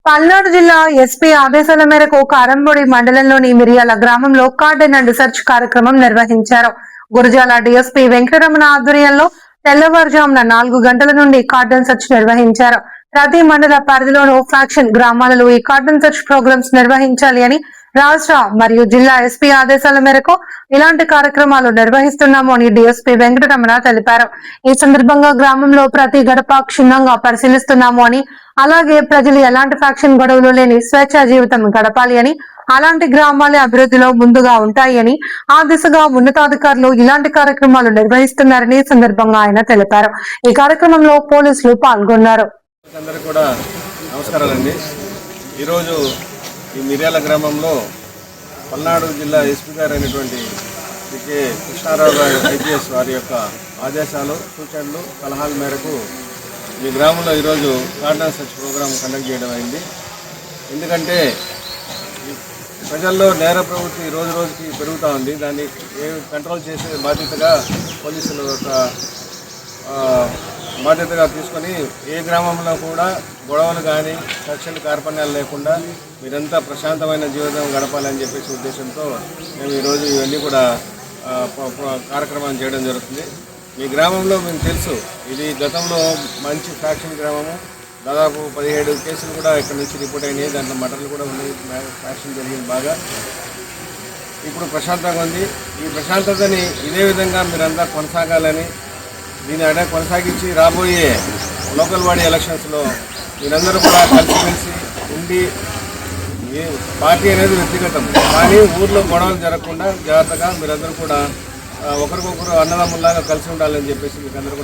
పల్నాడు జిల్లా ఎస్పీ ఆదేశాల మేరకు కారంపొడి మండలంలోని మిరియాల గ్రామంలో కార్డన్ అండ్ సెర్చ్ కార్యక్రమం నిర్వహించారు. గురజాల డీఎస్పీ వెంకటరమణ ఆధ్వర్యంలో తెల్లవారుజామున 4 గంటల నుండి కార్డన్ సెర్చ్ నిర్వహించారు. ప్రతి మండల పరిధిలోనూ ఫ్యాక్షన్ గ్రామాలలో ఈ కార్డన్ సెర్చ్ ప్రోగ్రామ్స్ నిర్వహించాలి అని రాష్ట్ర మరియు జిల్లా ఎస్పీ ఆదేశాల మేరకు ఇలాంటి కార్యక్రమాలు నిర్వహిస్తున్నాము అని డీఎస్పీ వెంకటరమణ తెలిపారు. ఈ సందర్భంగా గ్రామంలో ప్రతి గడప క్షుణ్ణంగా పరిశీలిస్తున్నాము అని, అలాగే ప్రజలు ఎలాంటి ఫ్యాక్షన్ గొడవలు లేని స్వేచ్ఛా జీవితం గడపాలి అని, అలాంటి గ్రామాల అభివృద్ధిలో ముందుగా ఉంటాయి అని, ఆ దిశగా ఉన్నతాధికారులు ఇలాంటి కార్యక్రమాలు నిర్వహిస్తున్నారని సందర్భంగా ఆయన తెలిపారు. ఈ కార్యక్రమంలో పోలీసులు పాల్గొన్నారు. ఈ మిర్యాల గ్రామంలో పల్నాడు జిల్లా ఎస్పీ గారు అయినటువంటి కే కృష్ణారావు గారు ఐపీఎస్ వారి యొక్క ఆదేశాలు, సూచనలు, సలహాల మేరకు ఈ గ్రామంలో ఈరోజు కార్డన్ సెర్చ్ ప్రోగ్రాం కండక్ట్ చేయడం అయింది. ఎందుకంటే ప్రజల్లో నేర ప్రవృత్తి రోజు రోజుకి పెరుగుతూ ఉంది. దాన్ని కంట్రోల్ చేసే బాధ్యతగా పోలీసులు ఒక బాధ్యతగా తీసుకొని ఏ గ్రామంలో కూడా గొడవలు కానీ సెక్షన్లు కార్పణ్యాలు లేకుండా మీరంతా ప్రశాంతమైన జీవితం గడపాలని చెప్పేసి ఉద్దేశంతో మేము ఈరోజు ఇవన్నీ కూడా కార్యక్రమాన్ని చేయడం జరుగుతుంది. మీ గ్రామంలో మీకు తెలుసు, ఇది గతంలో మంచి ఫ్యాక్షన్ గ్రామము. దాదాపు 17 కేసులు కూడా ఇక్కడ నుంచి రిపోర్ట్ అయినాయి. దాంట్లో మటర్లు కూడా ఉన్నాయి. ఫ్యాక్షన్ జరిగింది బాగా. ఇప్పుడు ప్రశాంతంగా ఉంది. ఈ ప్రశాంతతని ఇదే విధంగా మీరంతా కొనసాగాలని, దీని కొనసాగించి రాబోయే లోకల్ బాడీ ఎలక్షన్స్లో మీరందరూ కూడా కలిసిమెలిసి ఉండి, పార్టీ అనేది వ్యక్తిగతం, కానీ ఊర్లో గొడవలు జరగకుండా జాగ్రత్తగా మీరందరూ కూడా ఒకరికొకరు అన్నదమ్ముల్లాగా కలిసి ఉండాలని చెప్పేసి మీకు అందరూ కూడా